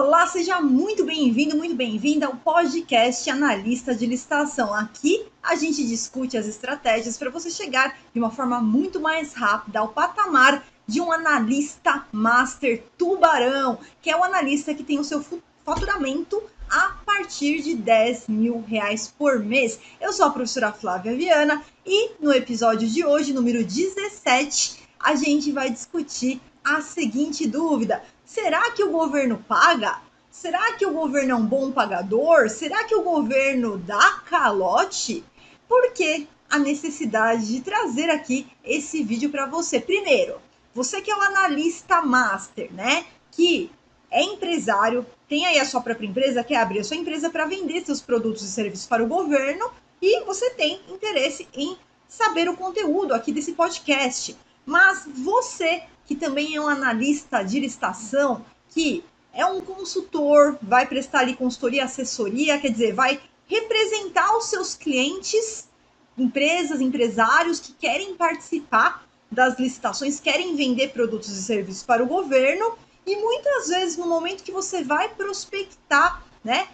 Olá, seja muito bem-vindo, muito bem-vinda ao podcast Analista de Licitação. Aqui a gente discute as estratégias para você chegar de uma forma muito mais rápida ao patamar de um analista master tubarão, que é o analista que tem o seu faturamento a partir de R$ 10.000 por mês. Eu sou a professora Flávia Viana e no episódio de hoje, número 17, a gente vai discutir a seguinte dúvida: será que o governo paga? Será que o governo é um bom pagador? Será que o governo dá calote? Por que a necessidade de trazer aqui esse vídeo para você? Primeiro, você que é um analista master, né? Que é empresário, tem aí a sua própria empresa, quer abrir a sua empresa para vender seus produtos e serviços para o governo e você tem interesse em saber o conteúdo aqui desse podcast. Mas você que também é um analista de licitação, que é um consultor, vai prestar ali consultoria, assessoria, quer dizer, vai representar os seus clientes, empresas, empresários que querem participar das licitações, querem vender produtos e serviços para o governo, e muitas vezes no momento que você vai prospectar, né,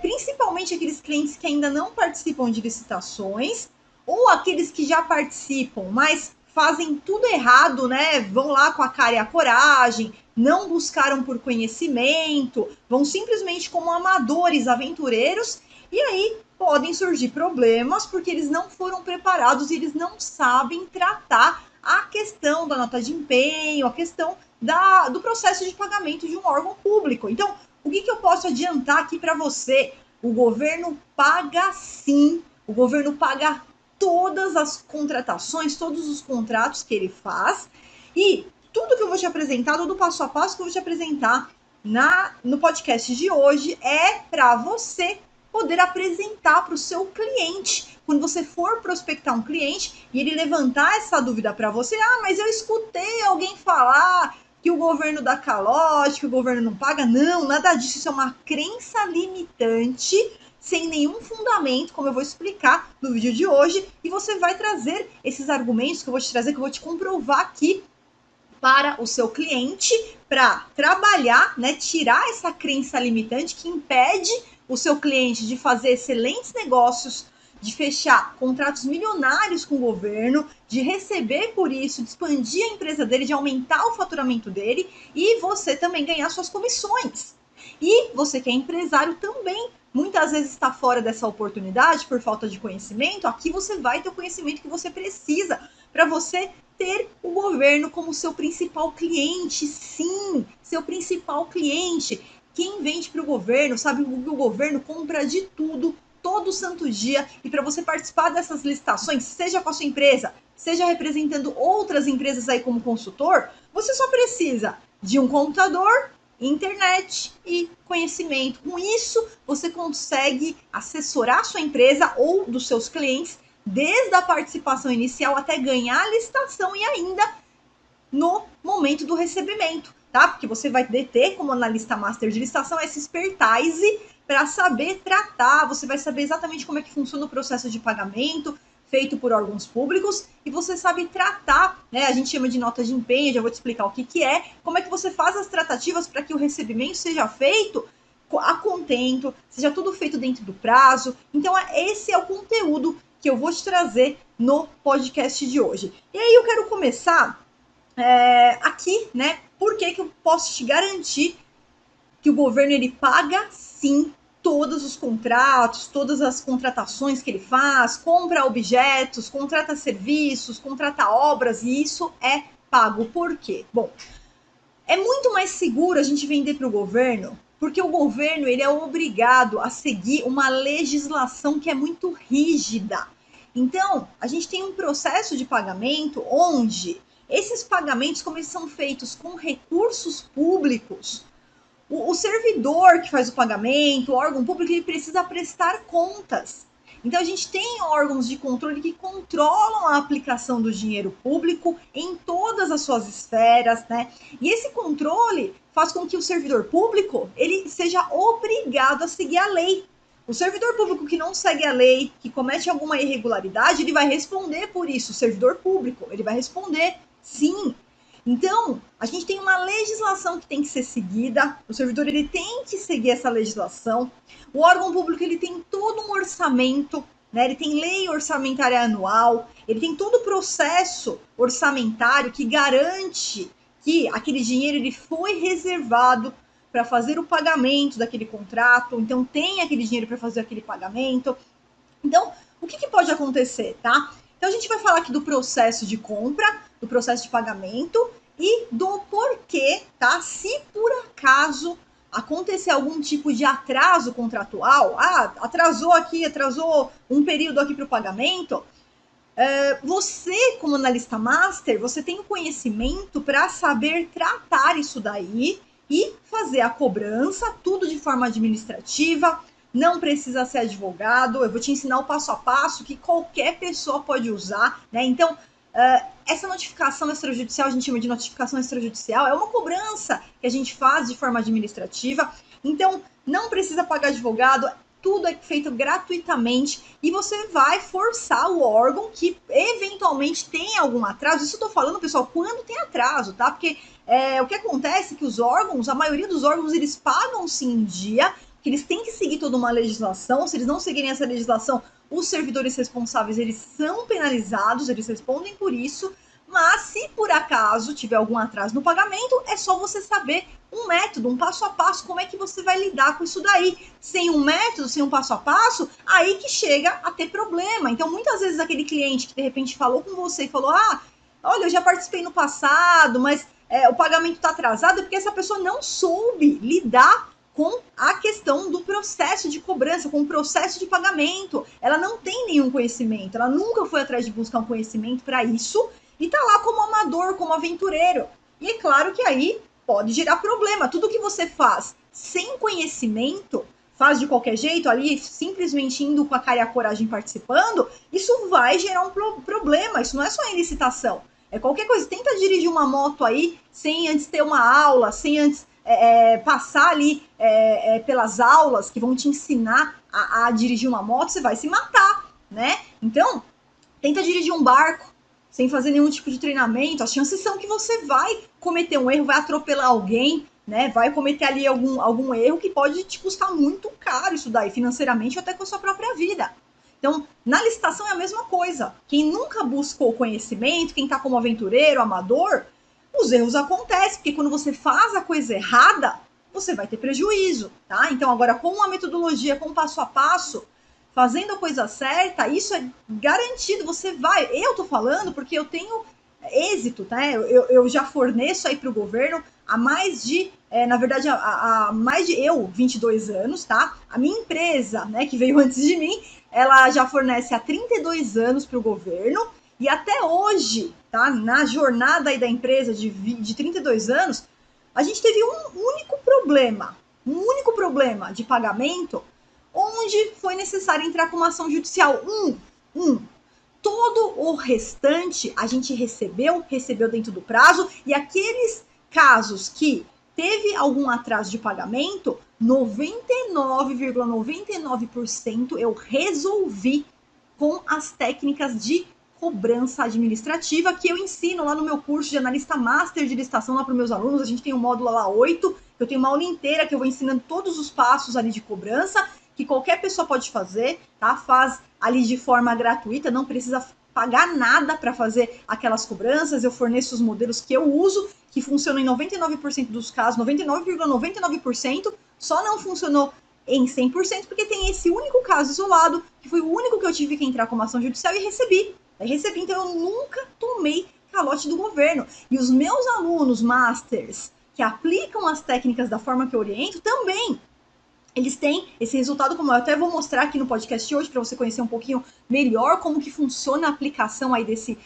principalmente aqueles clientes que ainda não participam de licitações, ou aqueles que já participam, mas fazem tudo errado, né? Vão lá com a cara e a coragem, não buscaram por conhecimento, vão simplesmente como amadores, aventureiros, e aí podem surgir problemas porque eles não foram preparados e eles não sabem tratar a questão da nota de empenho, a questão do processo de pagamento de um órgão público. Então, o que eu posso adiantar aqui para você? O governo paga sim, o governo paga todas as contratações, todos os contratos que ele faz, e tudo que eu vou te apresentar, todo o passo a passo que eu vou te apresentar no podcast de hoje é para você poder apresentar para o seu cliente. Quando você for prospectar um cliente e ele levantar essa dúvida para você, mas eu escutei alguém falar que o governo dá calote, que o governo não paga. Não, nada disso, isso é uma crença limitante sem nenhum fundamento, como eu vou explicar no vídeo de hoje, e você vai trazer esses argumentos que eu vou te trazer, que eu vou te comprovar aqui para o seu cliente, para trabalhar, né, tirar essa crença limitante que impede o seu cliente de fazer excelentes negócios, de fechar contratos milionários com o governo, de receber por isso, de expandir a empresa dele, de aumentar o faturamento dele e você também ganhar suas comissões. E você que é empresário também muitas vezes está fora dessa oportunidade por falta de conhecimento. Aqui você vai ter o conhecimento que você precisa para você ter o governo como seu principal cliente. Sim, seu principal cliente. Quem vende para o governo sabe que o governo compra de tudo todo santo dia, e para você participar dessas licitações, seja com a sua empresa, seja representando outras empresas aí como consultor, você só precisa de um computador, internet e conhecimento. Com isso, você consegue assessorar a sua empresa ou dos seus clientes desde a participação inicial até ganhar a licitação e ainda no momento do recebimento, tá? Porque você vai ter como analista master de licitação essa expertise para saber tratar, você vai saber exatamente como é que funciona o processo de pagamento feito por órgãos públicos e você sabe tratar, né? A gente chama de nota de empenho, já vou te explicar o que é, como é que você faz as tratativas para que o recebimento seja feito a contento, seja tudo feito dentro do prazo. Então, esse é o conteúdo que eu vou te trazer no podcast de hoje. E aí eu quero começar aqui, né? Por que eu posso te garantir que o governo ele paga sim todos os contratos, todas as contratações que ele faz, compra objetos, contrata serviços, contrata obras, e isso é pago. Por quê? Bom, é muito mais seguro a gente vender para o governo, porque o governo ele é obrigado a seguir uma legislação que é muito rígida. Então, a gente tem um processo de pagamento onde esses pagamentos, como eles são feitos com recursos públicos, o servidor que faz o pagamento, o órgão público, ele precisa prestar contas. Então, a gente tem órgãos de controle que controlam a aplicação do dinheiro público em todas as suas esferas, né? E esse controle faz com que o servidor público ele seja obrigado a seguir a lei. O servidor público que não segue a lei, que comete alguma irregularidade, ele vai responder por isso. O servidor público, ele vai responder, sim. Então, a gente tem uma legislação que tem que ser seguida, o servidor ele tem que seguir essa legislação, o órgão público ele tem todo um orçamento, né? Ele tem lei orçamentária anual, ele tem todo o processo orçamentário que garante que aquele dinheiro ele foi reservado para fazer o pagamento daquele contrato, então tem aquele dinheiro para fazer aquele pagamento. Então, o que pode acontecer, tá? Então, a gente vai falar aqui do processo de compra, do processo de pagamento e do porquê, tá? Se por acaso acontecer algum tipo de atraso contratual, atrasou um período aqui para o pagamento, você, como analista master, você tem o conhecimento para saber tratar isso daí e fazer a cobrança, tudo de forma administrativa, não precisa ser advogado, eu vou te ensinar o passo a passo que qualquer pessoa pode usar, né? Então, essa notificação extrajudicial, a gente chama de notificação extrajudicial, é uma cobrança que a gente faz de forma administrativa, então não precisa pagar advogado, tudo é feito gratuitamente e você vai forçar o órgão que eventualmente tem algum atraso. Isso eu tô falando, pessoal, quando tem atraso, tá? Porque o que acontece é que os órgãos, a maioria dos órgãos, eles pagam sim em dia, que eles têm que seguir toda uma legislação. Se eles não seguirem essa legislação, os servidores responsáveis, eles são penalizados, eles respondem por isso. Mas se por acaso tiver algum atraso no pagamento, é só você saber um método, um passo a passo, como é que você vai lidar com isso daí. Sem um método, sem um passo a passo, aí que chega a ter problema. Então, muitas vezes aquele cliente que de repente falou com você e falou, olha, eu já participei no passado, mas o pagamento está atrasado, é porque essa pessoa não soube lidar com a questão do processo de cobrança, com o processo de pagamento. Ela não tem nenhum conhecimento, ela nunca foi atrás de buscar um conhecimento para isso, e tá lá como amador, como aventureiro. E é claro que aí pode gerar problema. Tudo que você faz sem conhecimento, faz de qualquer jeito, ali simplesmente indo com a cara e a coragem participando, isso vai gerar um problema. Isso não é só em licitação. É qualquer coisa. Tenta dirigir uma moto aí sem antes ter uma aula, sem antes passar ali pelas aulas que vão te ensinar a dirigir uma moto, você vai se matar, né? Então, tenta dirigir um barco sem fazer nenhum tipo de treinamento, as chances são que você vai cometer um erro, vai atropelar alguém, né? Vai cometer ali algum erro que pode te custar muito caro isso daí, financeiramente ou até com a sua própria vida. Então, na licitação é a mesma coisa. Quem nunca buscou conhecimento, quem está como aventureiro, amador, os erros acontecem, porque quando você faz a coisa errada, você vai ter prejuízo, tá? Então, agora, com uma metodologia, com passo a passo, fazendo a coisa certa, isso é garantido, você vai. Eu tô falando porque eu tenho êxito, tá? Eu já forneço aí para o governo há mais de, na verdade, há mais de 22 anos, tá? A minha empresa, né, que veio antes de mim, ela já fornece há 32 anos para o governo e até hoje, tá? Na jornada aí da empresa de 32 anos, a gente teve um único problema de pagamento onde foi necessário entrar com uma ação judicial. Todo o restante a gente recebeu dentro do prazo, e aqueles casos que teve algum atraso de pagamento, 99,99% eu resolvi com as técnicas de cobrança administrativa que eu ensino lá no meu curso de analista master de licitação lá para os meus alunos. A gente tem um módulo lá 8, eu tenho uma aula inteira que eu vou ensinando todos os passos ali de cobrança, que qualquer pessoa pode fazer, tá? Faz ali de forma gratuita, não precisa pagar nada para fazer aquelas cobranças. Eu forneço os modelos que eu uso, que funcionam em 99% dos casos, 99,99%, só não funcionou em 100%, porque tem esse único caso isolado, que foi o único que eu tive que entrar com uma ação judicial e recebi. Então eu nunca tomei calote do governo. E os meus alunos masters que aplicam as técnicas da forma que eu oriento também, eles têm esse resultado, como eu até vou mostrar aqui no podcast de hoje, para você conhecer um pouquinho melhor como que funciona a aplicação aí desse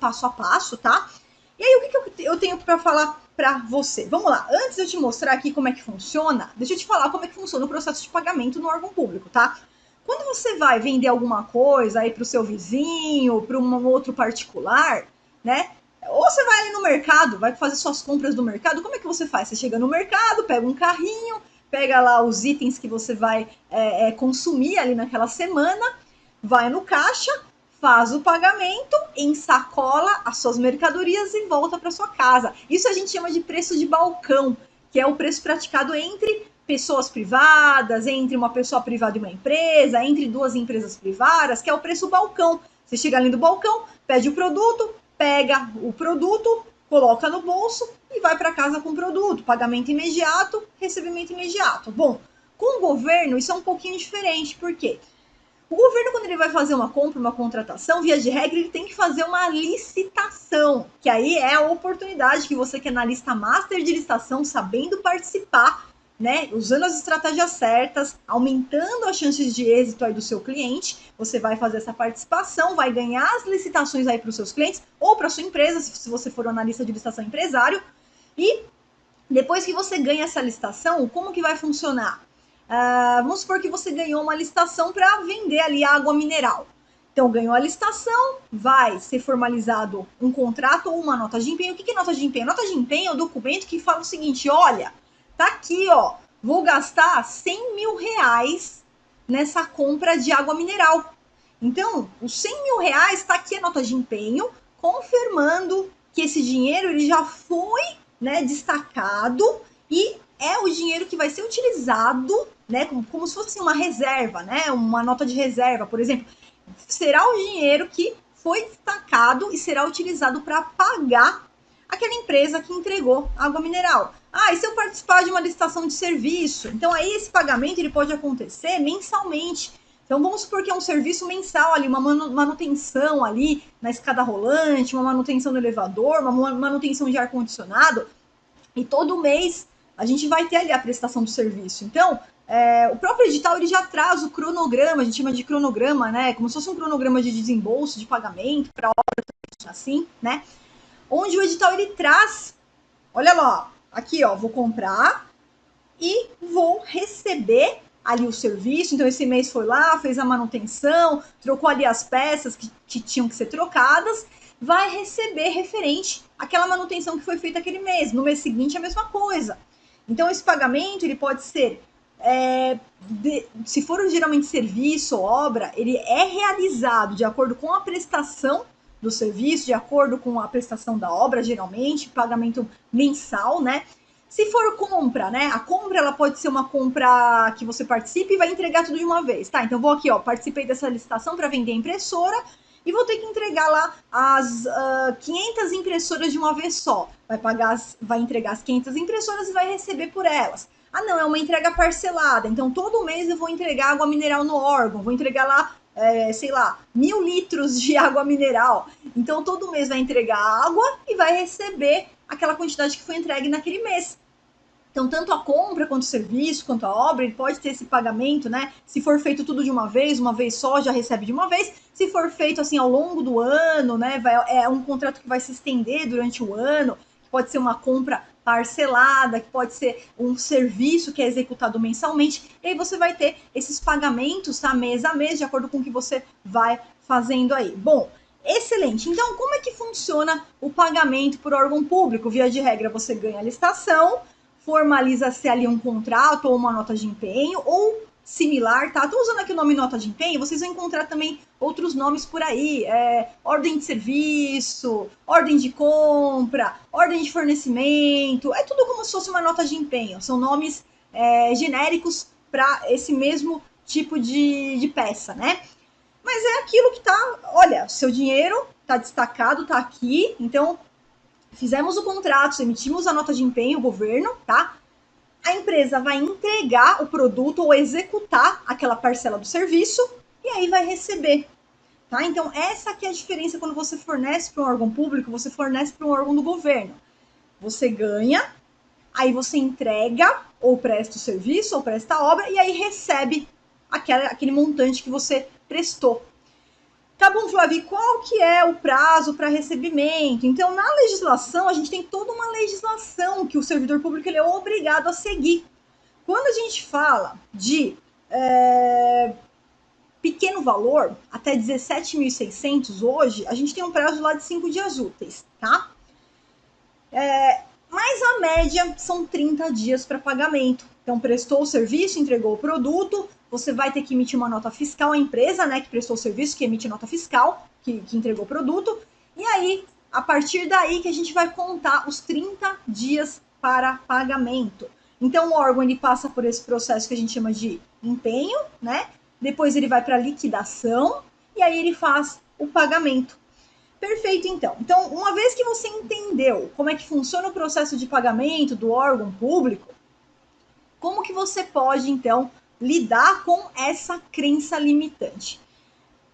passo a passo, tá? E aí, o que eu tenho para falar para você? Vamos lá, antes de eu te mostrar aqui como é que funciona, deixa eu te falar como é que funciona o processo de pagamento no órgão público, tá? Quando você vai vender alguma coisa aí para o seu vizinho, para um outro particular, né? Ou você vai ali no mercado, vai fazer suas compras do mercado, como é que você faz? Você chega no mercado, pega um carrinho, pega lá os itens que você vai consumir ali naquela semana, vai no caixa, faz o pagamento, ensacola as suas mercadorias e volta para sua casa. Isso a gente chama de preço de balcão, que é o preço praticado entre pessoas privadas, entre uma pessoa privada e uma empresa, entre duas empresas privadas, que é o preço balcão. Você chega ali no balcão, pede o produto, pega o produto, coloca no bolso e vai para casa com o produto. Pagamento imediato, recebimento imediato. Bom, com o governo isso é um pouquinho diferente, por quê? O governo, quando ele vai fazer uma compra, uma contratação, via de regra, ele tem que fazer uma licitação, que aí é a oportunidade que você que é analista master de licitação, sabendo participar, né, usando as estratégias certas, aumentando as chances de êxito aí do seu cliente, você vai fazer essa participação, vai ganhar as licitações aí para os seus clientes ou para sua empresa, se você for um analista de licitação empresário, e depois que você ganha essa licitação, como que vai funcionar? Vamos supor que você ganhou uma licitação para vender ali água mineral. Então, ganhou a licitação, vai ser formalizado um contrato ou uma nota de empenho. O que é nota de empenho? Nota de empenho é o documento que fala o seguinte, olha, tá aqui, ó, vou gastar 100 mil reais nessa compra de água mineral. Então, os 100 mil reais, tá aqui a nota de empenho, confirmando que esse dinheiro ele já foi, né, destacado e é o dinheiro que vai ser utilizado, né, como se fosse uma reserva, né, uma nota de reserva, por exemplo, será o dinheiro que foi destacado e será utilizado para pagar aquela empresa que entregou água mineral. E se eu participar de uma licitação de serviço? Então aí esse pagamento ele pode acontecer mensalmente. Então vamos supor que é um serviço mensal ali, uma manutenção ali na escada rolante, uma manutenção do elevador, uma manutenção de ar-condicionado, e todo mês a gente vai ter ali a prestação do serviço. Então, o próprio edital ele já traz o cronograma, a gente chama de cronograma, né? Como se fosse um cronograma de desembolso, de pagamento para obra, assim, né? Onde o edital ele traz, olha lá, aqui ó, vou comprar e vou receber ali o serviço. Então esse mês foi lá, fez a manutenção, trocou ali as peças que tinham que ser trocadas, vai receber referente àquela manutenção que foi feita aquele mês. No mês seguinte a mesma coisa. Então esse pagamento ele pode ser, se for geralmente serviço ou obra, ele é realizado de acordo com a prestação do serviço, de acordo com a prestação da obra, geralmente, pagamento mensal, né? Se for compra, né? A compra ela pode ser uma compra que você participe e vai entregar tudo de uma vez, tá? Então vou aqui, ó, participei dessa licitação para vender a impressora e vou ter que entregar lá as 500 impressoras de uma vez só. Vai entregar as 500 impressoras e vai receber por elas. Não, é uma entrega parcelada. Então todo mês eu vou entregar água mineral no órgão, vou entregar lá sei lá, 1.000 litros de água mineral. Então, todo mês vai entregar água e vai receber aquela quantidade que foi entregue naquele mês. Então, tanto a compra, quanto o serviço, quanto a obra, ele pode ter esse pagamento, né? Se for feito tudo de uma vez só, já recebe de uma vez. Se for feito, assim, ao longo do ano, né? É um contrato que vai se estender durante o ano, pode ser uma compra parcelada, que pode ser um serviço que é executado mensalmente, e aí você vai ter esses pagamentos, tá, mês a mês, de acordo com o que você vai fazendo aí. Bom, excelente. Então, como é que funciona o pagamento por órgão público? Via de regra, você ganha a licitação, formaliza-se ali um contrato ou uma nota de empenho, ou similar, tá? Tô usando aqui o nome nota de empenho, vocês vão encontrar também outros nomes por aí, ordem de serviço, ordem de compra, ordem de fornecimento, é tudo como se fosse uma nota de empenho, são nomes genéricos para esse mesmo tipo de peça, né? Mas é aquilo que tá, olha, seu dinheiro tá destacado, tá aqui, então fizemos o contrato, emitimos a nota de empenho, o governo, tá? A empresa vai entregar o produto ou executar aquela parcela do serviço e aí vai receber, tá? Então, essa aqui é a diferença quando você fornece para um órgão público, você fornece para um órgão do governo. Você ganha, aí você entrega, ou presta o serviço, ou presta a obra, e aí recebe aquele montante que você prestou. Tá bom, Flávio, qual que é o prazo para recebimento? Então, na legislação, a gente tem toda uma legislação que o servidor público ele é obrigado a seguir. Quando a gente fala de pequeno valor, até 17.600 hoje, a gente tem um prazo lá de 5 dias úteis, tá? Mas a média são 30 dias para pagamento. Então, prestou o serviço, entregou o produto, você vai ter que emitir uma nota fiscal, a empresa, né, que prestou o serviço, que emite nota fiscal, que entregou o produto, e aí, a partir daí que a gente vai contar os 30 dias para pagamento. Então, o órgão ele passa por esse processo que a gente chama de empenho, né? Depois ele vai para liquidação e aí ele faz o pagamento. Perfeito, então. Então, uma vez que você entendeu como é que funciona o processo de pagamento do órgão público, como que você pode, então, lidar com essa crença limitante?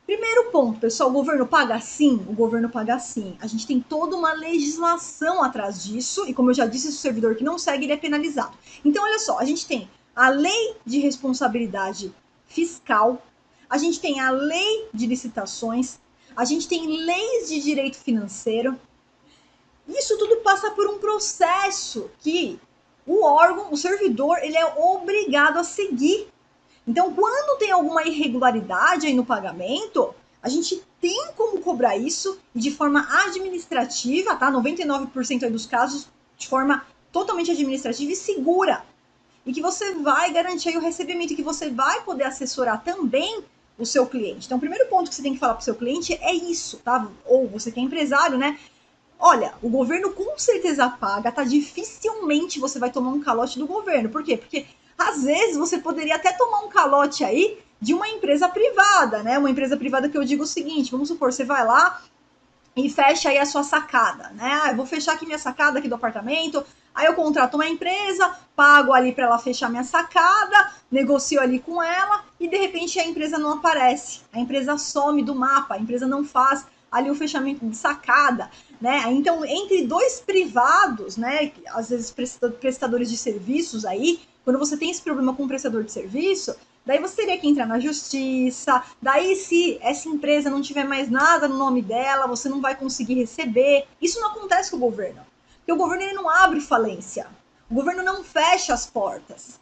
Primeiro ponto, pessoal, o governo paga sim? O governo paga sim. A gente tem toda uma legislação atrás disso, e como eu já disse, se o servidor que não segue, ele é penalizado. Então, olha só, a gente tem a lei de responsabilidade fiscal, a gente tem a lei de licitações, a gente tem leis de direito financeiro. Isso tudo passa por um processo que o órgão, o servidor, ele é obrigado a seguir. Então, quando tem alguma irregularidade aí no pagamento, a gente tem como cobrar isso de forma administrativa, tá? 99% aí dos casos, de forma totalmente administrativa e segura. E que você vai garantir aí o recebimento, e que você vai poder assessorar também o seu cliente. Então, o primeiro ponto que você tem que falar para o seu cliente é isso, tá? Ou você que é empresário, né? Olha, o governo com certeza paga, tá? Dificilmente você vai tomar um calote do governo. Por quê? Porque às vezes você poderia até tomar um calote aí de uma empresa privada, né? Uma empresa privada que eu digo o seguinte, vamos supor, você vai lá e fecha aí a sua sacada, né? Ah, eu vou fechar aqui minha sacada aqui do apartamento, aí eu contrato uma empresa, pago ali para ela fechar minha sacada, negocio ali com ela e de repente a empresa não aparece, a empresa some do mapa, a empresa não faz ali o fechamento de sacada, né? Então, entre dois privados, né, às vezes prestadores de serviços aí, quando você tem esse problema com o prestador de serviço, daí você teria que entrar na justiça, daí se essa empresa não tiver mais nada no nome dela, você não vai conseguir receber. Isso não acontece com o governo, porque o governo ele não abre falência, o governo não fecha as portas.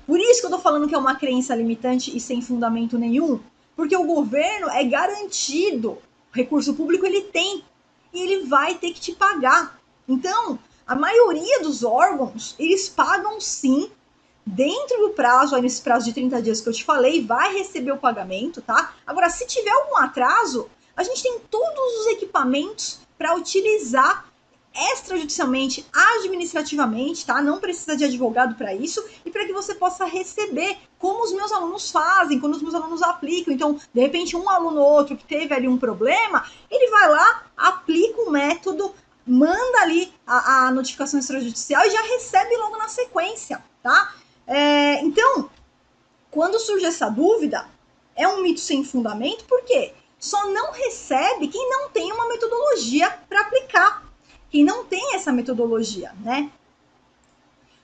Por isso que eu tô falando que é uma crença limitante e sem fundamento nenhum, porque o governo é garantido, o recurso público ele tem, e ele vai ter que te pagar. Então, a maioria dos órgãos, eles pagam sim, dentro do prazo, aí nesse prazo de 30 dias que eu te falei, vai receber o pagamento, tá? Agora, se tiver algum atraso, a gente tem todos os equipamentos para utilizar extrajudicialmente, administrativamente, tá? Não precisa de advogado para isso e para que você possa receber, como os meus alunos fazem, quando os meus alunos aplicam. Então, de repente, um aluno ou outro que teve ali um problema, ele vai lá, aplica o método, manda ali a notificação extrajudicial e já recebe logo na sequência, tá? Então, quando surge essa dúvida, é um mito sem fundamento, por quê? Só não recebe quem não tem uma metodologia para aplicar, quem não tem essa metodologia, né?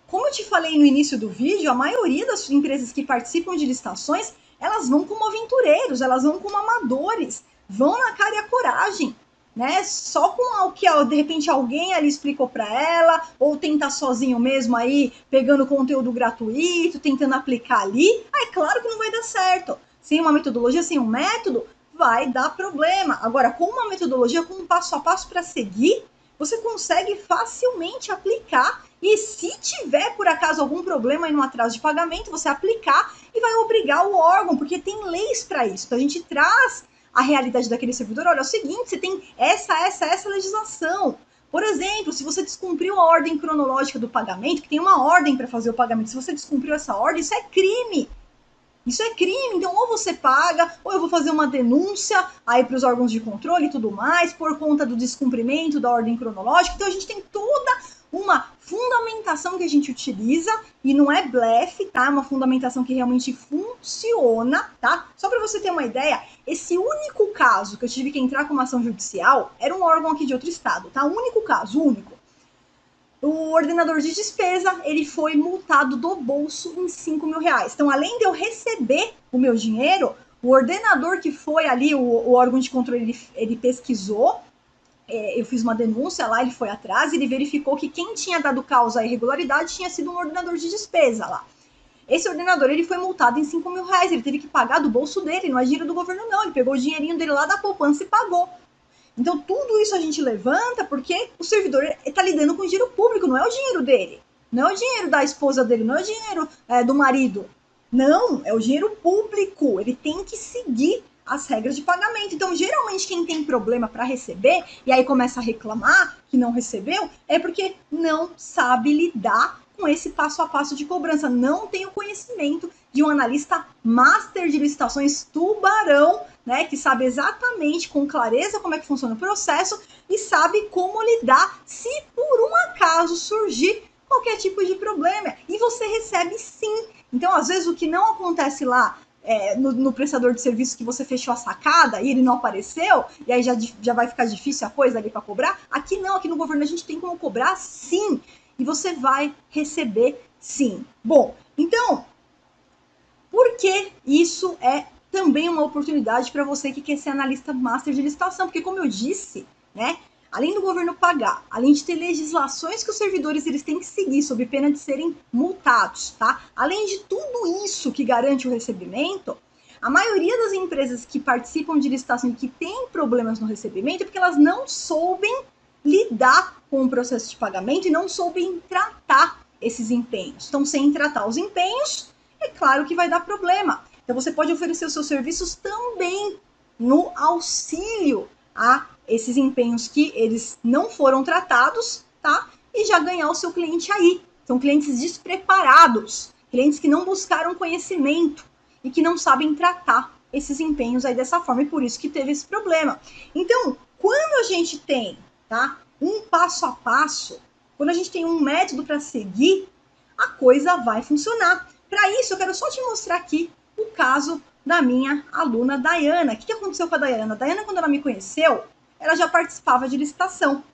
Como eu te falei no início do vídeo, a maioria das empresas que participam de licitações, elas vão como aventureiros, elas vão como amadores, vão na cara e a coragem, né? Só com o que de repente alguém ali explicou para ela, ou tentar sozinho mesmo aí, pegando conteúdo gratuito, tentando aplicar ali, aí claro que não vai dar certo. Sem uma metodologia, sem um método, vai dar problema. Agora, com uma metodologia, com um passo a passo para seguir, você consegue facilmente aplicar e se tiver por acaso algum problema aí no atraso de pagamento, você aplicar e vai obrigar o órgão, porque tem leis para isso. Então a gente traz a realidade daquele servidor, olha, é o seguinte, você tem essa legislação. Por exemplo, se você descumpriu a ordem cronológica do pagamento, que tem uma ordem para fazer o pagamento, se você descumpriu essa ordem, isso é crime. Isso é crime, então ou você paga, ou eu vou fazer uma denúncia aí para os órgãos de controle e tudo mais, por conta do descumprimento da ordem cronológica. Então a gente tem toda uma fundamentação que a gente utiliza, e não é blefe, tá? É uma fundamentação que realmente funciona, tá? Só para você ter uma ideia, esse único caso que eu tive que entrar com uma ação judicial era um órgão aqui de outro estado, tá? O único caso, único. O ordenador de despesa, ele foi multado do bolso em 5 mil reais. Então, além de eu receber o meu dinheiro, o ordenador que foi ali, o órgão de controle, ele pesquisou, eu fiz uma denúncia lá, ele foi atrás, ele verificou que quem tinha dado causa à irregularidade tinha sido um ordenador de despesa lá. Esse ordenador, ele foi multado em 5 mil reais, ele teve que pagar do bolso dele, não é dinheiro do governo não, ele pegou o dinheirinho dele lá da poupança e pagou. Então, tudo isso a gente levanta porque o servidor está lidando com o dinheiro público, não é o dinheiro dele. Não é o dinheiro da esposa dele, não é o dinheiro do marido. Não, é o dinheiro público. Ele tem que seguir as regras de pagamento. Então, geralmente, quem tem problema para receber e aí começa a reclamar que não recebeu, é porque não sabe lidar com esse passo a passo de cobrança. Não tem o conhecimento de um analista master de licitações tubarão, né, que sabe exatamente com clareza como é que funciona o processo e sabe como lidar se por um acaso surgir qualquer tipo de problema. E você recebe sim. Então, às vezes, o que não acontece lá no prestador de serviço que você fechou a sacada e ele não apareceu, e aí já vai ficar difícil a coisa ali para cobrar, aqui não, aqui no governo a gente tem como cobrar sim. E você vai receber sim. Bom, então, por que isso é também uma oportunidade para você que quer ser analista master de licitação? Porque, como eu disse, né, além do governo pagar, além de ter legislações que os servidores eles têm que seguir sob pena de serem multados, tá? Além de tudo isso que garante o recebimento, a maioria das empresas que participam de licitação e que têm problemas no recebimento é porque elas não soubem lidar com o processo de pagamento e não soubem tratar esses empenhos. Então, sem tratar os empenhos, é claro que vai dar problema. Então, você pode oferecer os seus serviços também no auxílio a esses empenhos que eles não foram tratados, tá? E já ganhar o seu cliente aí. São clientes despreparados, clientes que não buscaram conhecimento e que não sabem tratar esses empenhos aí dessa forma, e por isso que teve esse problema. Então, quando a gente tem, tá, um passo a passo, quando a gente tem um método para seguir, a coisa vai funcionar. Para isso, eu quero só te mostrar aqui o caso da minha aluna Dayana. O que aconteceu com a Dayana? A Dayana, quando ela me conheceu, ela já participava de licitação.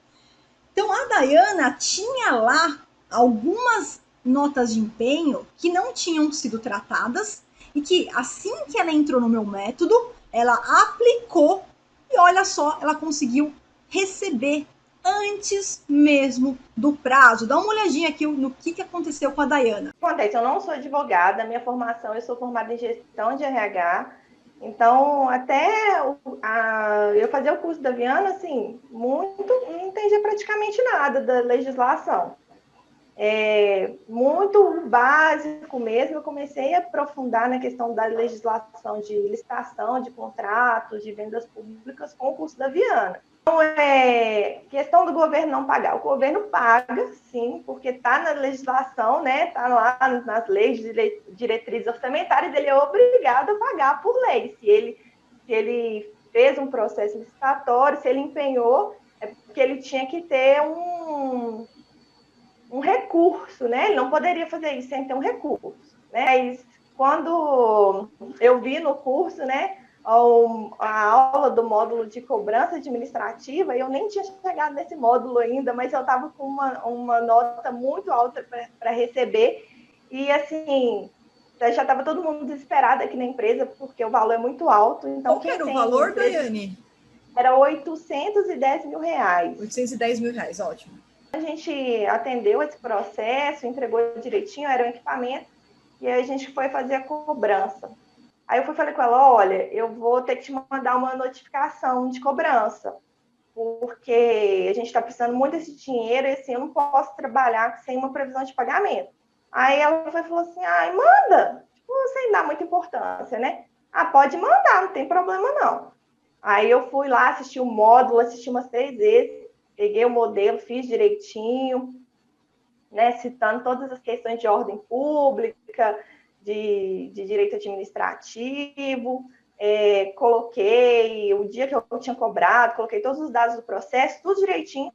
Então, a Dayana tinha lá algumas notas de empenho que não tinham sido tratadas e que, assim que ela entrou no meu método, ela aplicou e olha só, ela conseguiu receber antes mesmo do prazo. Dá uma olhadinha aqui no que aconteceu com a Dayana. Acontece, eu não sou advogada, minha formação, eu sou formada em gestão de RH, então até eu fazer o curso da Viana, assim, não entendia praticamente nada da legislação. Muito básico mesmo, eu comecei a aprofundar na questão da legislação de licitação, de contratos, de vendas públicas com o curso da Viana. Então, questão do governo não pagar. O governo paga, sim, porque está na legislação, né? Está lá nas leis de diretrizes orçamentárias, ele é obrigado a pagar por lei. Se ele fez um processo licitatório, se ele empenhou, é porque ele tinha que ter um recurso, né? Ele não poderia fazer isso sem ter um recurso, né? Mas quando eu vi no curso, né, a aula do módulo de cobrança administrativa, eu nem tinha chegado nesse módulo ainda, mas eu estava com uma nota muito alta para receber e, assim, já estava todo mundo desesperado aqui na empresa, porque o valor é muito alto. Então, qual que era o valor, Daiane? Era R$810 mil. R$810 mil, ótimo. A gente atendeu esse processo, entregou direitinho, era um equipamento, e aí a gente foi fazer a cobrança. Aí eu falei com ela, olha, eu vou ter que te mandar uma notificação de cobrança, porque a gente está precisando muito desse dinheiro e assim, eu não posso trabalhar sem uma previsão de pagamento. Aí ela falou assim, manda, tipo, sem dar muita importância, né? Pode mandar, não tem problema não. Aí eu fui lá, assisti o módulo, assisti umas 3 vezes, peguei o modelo, fiz direitinho, né, citando todas as questões de ordem pública, de direito administrativo, coloquei o dia que eu tinha cobrado, coloquei todos os dados do processo, tudo direitinho,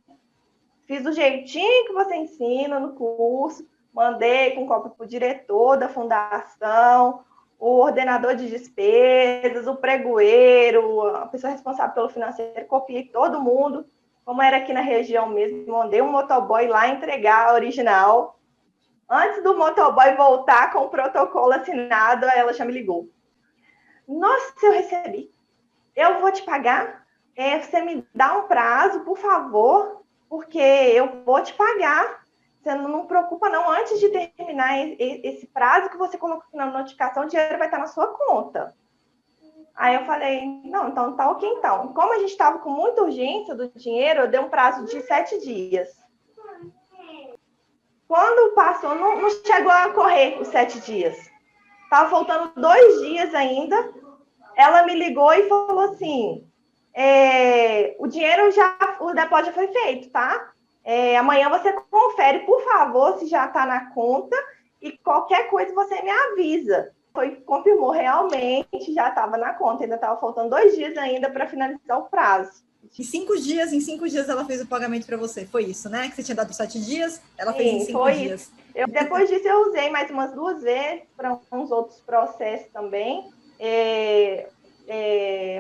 fiz do jeitinho que você ensina no curso, mandei com cópia para o diretor da fundação, o ordenador de despesas, o pregoeiro, a pessoa responsável pelo financeiro, copiei todo mundo, como era aqui na região mesmo, mandei um motoboy lá entregar a original. Antes do motoboy voltar com o protocolo assinado, ela já me ligou. Nossa, eu recebi. Eu vou te pagar. Você me dá um prazo, por favor, porque eu vou te pagar. Você não preocupa, não. Antes de terminar esse prazo que você colocou na notificação, o dinheiro vai estar na sua conta. Aí eu falei, não, então tá ok então. Como a gente estava com muita urgência do dinheiro, eu dei um prazo de 7 dias. Quando passou, não chegou a correr os 7 dias. Tava faltando 2 dias ainda. Ela me ligou e falou assim: o dinheiro o depósito já foi feito, tá? Amanhã você confere, por favor, se já está na conta e qualquer coisa você me avisa. Confirmou realmente, já estava na conta, ainda estava faltando 2 dias ainda para finalizar o prazo. Em 5 dias ela fez o pagamento para você, foi isso, né? Que você tinha dado 7 dias, ela fez em 5 dias. Depois disso eu usei mais umas 2 vezes para uns outros processos também.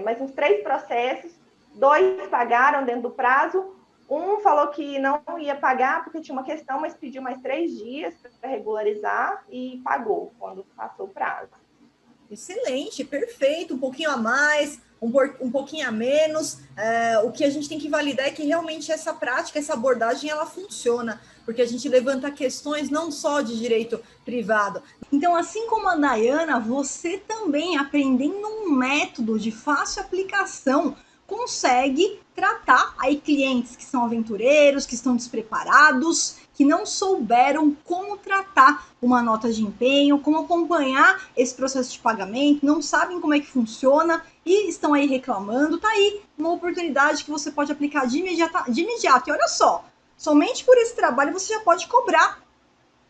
Mais uns 3 processos, 2 pagaram dentro do prazo, um falou que não ia pagar porque tinha uma questão, mas pediu mais 3 dias para regularizar e pagou quando passou o prazo. Excelente, perfeito, um pouquinho a mais, um pouquinho a menos. O que a gente tem que validar é que realmente essa prática, essa abordagem, ela funciona, porque a gente levanta questões não só de direito privado. Então, assim como a Dayana, você também, aprendendo um método de fácil aplicação, consegue tratar aí clientes que são aventureiros, que estão despreparados, que não souberam como tratar uma nota de empenho, como acompanhar esse processo de pagamento, não sabem como é que funciona e estão aí reclamando. Tá aí uma oportunidade que você pode aplicar de imediato. E olha só, somente por esse trabalho você já pode cobrar.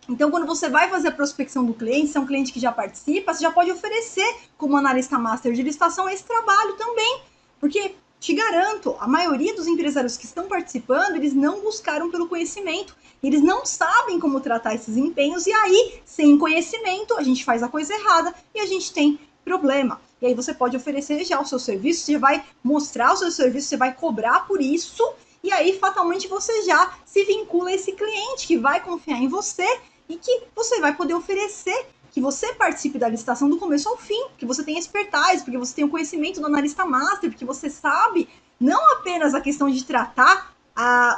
Então, quando você vai fazer a prospecção do cliente, se é um cliente que já participa, você já pode oferecer como analista master de licitação esse trabalho também. Porque, te garanto, a maioria dos empresários que estão participando, eles não buscaram pelo conhecimento. Eles não sabem como tratar esses empenhos e aí, sem conhecimento, a gente faz a coisa errada e a gente tem problema. E aí você pode oferecer já o seu serviço, você vai mostrar o seu serviço, você vai cobrar por isso e aí fatalmente você já se vincula a esse cliente que vai confiar em você e que você vai poder oferecer que você participe da licitação do começo ao fim, que você tenha expertise, porque você tem o conhecimento do analista master, porque você sabe não apenas a questão de tratar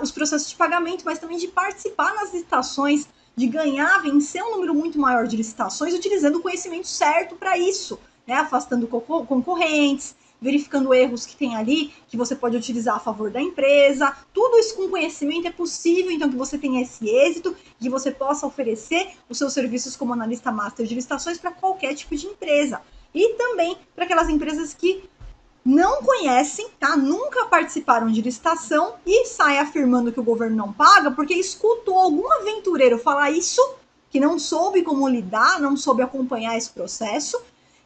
os processos de pagamento, mas também de participar nas licitações, de ganhar, vencer um número muito maior de licitações, utilizando o conhecimento certo para isso, né? Afastando concorrentes, verificando erros que tem ali, que você pode utilizar a favor da empresa. Tudo isso com conhecimento é possível, então que você tenha esse êxito, que você possa oferecer os seus serviços como analista master de licitações para qualquer tipo de empresa. E também para aquelas empresas que não conhecem, tá? Nunca participaram de licitação e saem afirmando que o governo não paga porque escutou algum aventureiro falar isso, que não soube como lidar, não soube acompanhar esse processo,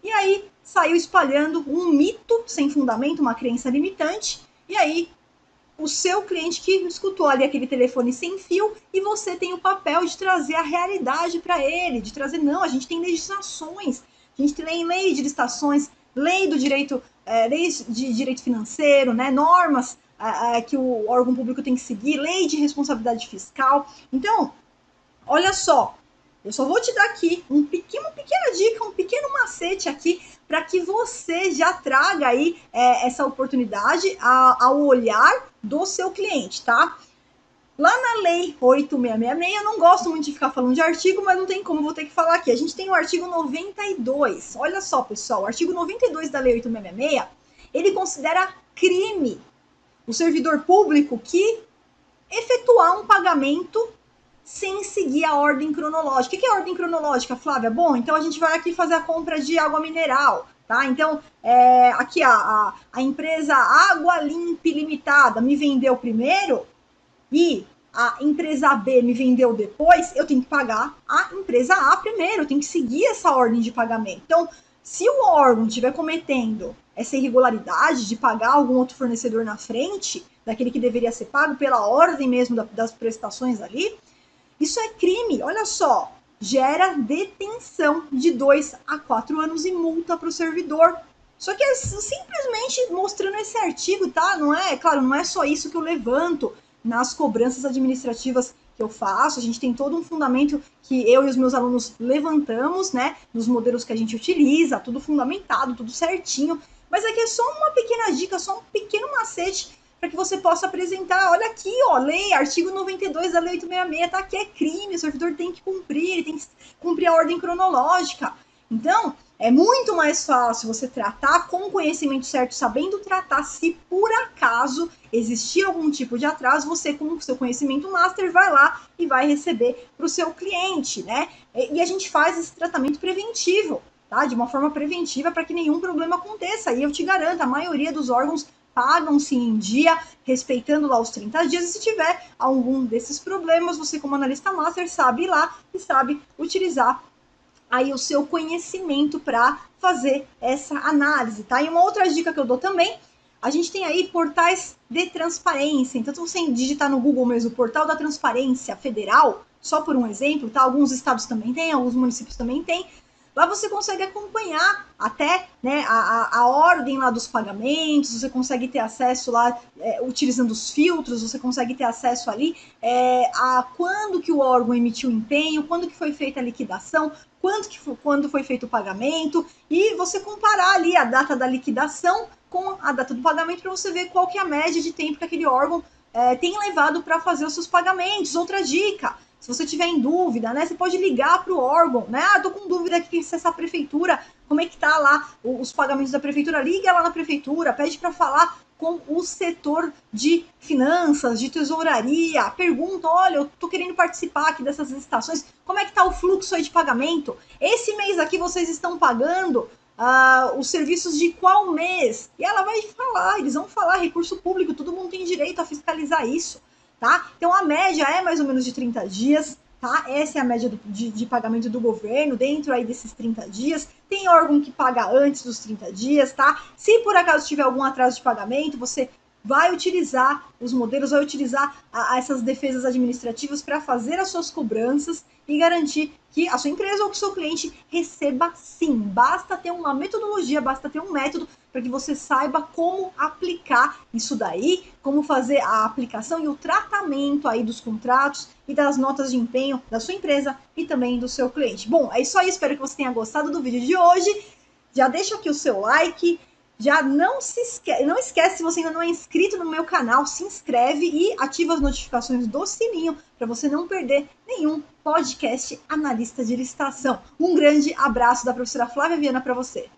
e aí saiu espalhando um mito sem fundamento, uma crença limitante, e aí o seu cliente que escutou ali aquele telefone sem fio e você tem o papel de trazer a realidade para ele, de trazer, não, a gente tem legislações, a gente tem lei de licitações, lei do direito, leis de direito financeiro, né, normas que o órgão público tem que seguir, lei de responsabilidade fiscal. Então, olha só, eu só vou te dar aqui uma pequena dica, um pequeno macete aqui para que você já traga aí essa oportunidade ao olhar do seu cliente, tá? Lá na Lei 8666, eu não gosto muito de ficar falando de artigo, mas não tem como, vou ter que falar aqui. A gente tem o artigo 92. Olha só, pessoal, o artigo 92 da Lei 8666, ele considera crime o servidor público que efetuar um pagamento sem seguir a ordem cronológica. O que é a ordem cronológica, Flávia? Bom, então a gente vai aqui fazer a compra de água mineral, tá? Então, aqui a empresa Água Limpe Limitada me vendeu primeiro e a empresa B me vendeu depois, eu tenho que pagar a empresa A primeiro, eu tenho que seguir essa ordem de pagamento. Então, se o órgão estiver cometendo essa irregularidade de pagar algum outro fornecedor na frente, daquele que deveria ser pago pela ordem mesmo das prestações ali, isso é crime, olha só, gera detenção de 2 a 4 anos e multa para o servidor. Só que é simplesmente mostrando esse artigo, tá? Não é, claro, não é só isso que eu levanto nas cobranças administrativas que eu faço. A gente tem todo um fundamento que eu e os meus alunos levantamos, né? Nos modelos que a gente utiliza, tudo fundamentado, tudo certinho. Mas aqui é só uma pequena dica, só um pequeno macete para que você possa apresentar, olha aqui, ó, lei, artigo 92 da lei 866, tá aqui, é crime, o servidor tem que cumprir, ele tem que cumprir a ordem cronológica. Então, É muito mais fácil você tratar com o conhecimento certo, sabendo tratar. Se por acaso existir algum tipo de atraso, você, com o seu conhecimento master, vai lá e vai receber para o seu cliente, né? E a gente faz esse tratamento preventivo, tá? De uma forma preventiva para que nenhum problema aconteça. E eu te garanto, a maioria dos órgãos pagam-se em dia, respeitando lá os 30 dias, e se tiver algum desses problemas, você como analista master sabe ir lá e sabe utilizar aí o seu conhecimento para fazer essa análise, tá? E uma outra dica que eu dou também, a gente tem aí portais de transparência. Então, se você digitar no Google mesmo, Portal da Transparência Federal, só por um exemplo, tá? Alguns estados também têm, alguns municípios também têm. Lá você consegue acompanhar até, né, a ordem lá dos pagamentos, você consegue ter acesso lá, utilizando os filtros, você consegue ter acesso ali a quando que o órgão emitiu o empenho, quando que foi feita a liquidação, quando foi feito o pagamento, e você comparar ali a data da liquidação com a data do pagamento para você ver qual que é a média de tempo que aquele órgão tem levado para fazer os seus pagamentos. Outra dica, se você tiver em dúvida, né, você pode ligar para o órgão, né? Ah, tô com dúvida aqui se essa prefeitura, como é que tá lá os pagamentos da prefeitura, liga lá na prefeitura, pede para falar com o setor de finanças, de tesouraria, pergunta, olha, eu tô querendo participar aqui dessas licitações, como é que tá o fluxo aí de pagamento? Esse mês aqui vocês estão pagando os serviços de qual mês? E ela vai falar, eles vão falar, recurso público, todo mundo tem direito a fiscalizar isso, tá? Então a média é mais ou menos de 30 dias, tá? Essa é a média de pagamento do governo, dentro aí desses 30 dias. Tem órgão que paga antes dos 30 dias, tá? Se por acaso tiver algum atraso de pagamento, você vai utilizar os modelos, vai utilizar essas defesas administrativas para fazer as suas cobranças e garantir que a sua empresa ou que o seu cliente receba sim. Basta ter uma metodologia, basta ter um método para que você saiba como aplicar isso daí, como fazer a aplicação e o tratamento aí dos contratos e das notas de empenho da sua empresa e também do seu cliente. Bom, é isso aí, espero que você tenha gostado do vídeo de hoje. Já deixa aqui o seu like, já não esquece, se você ainda não é inscrito no meu canal, se inscreve e ativa as notificações do sininho para você não perder nenhum podcast analista de licitação. Um grande abraço da professora Flávia Viana para você.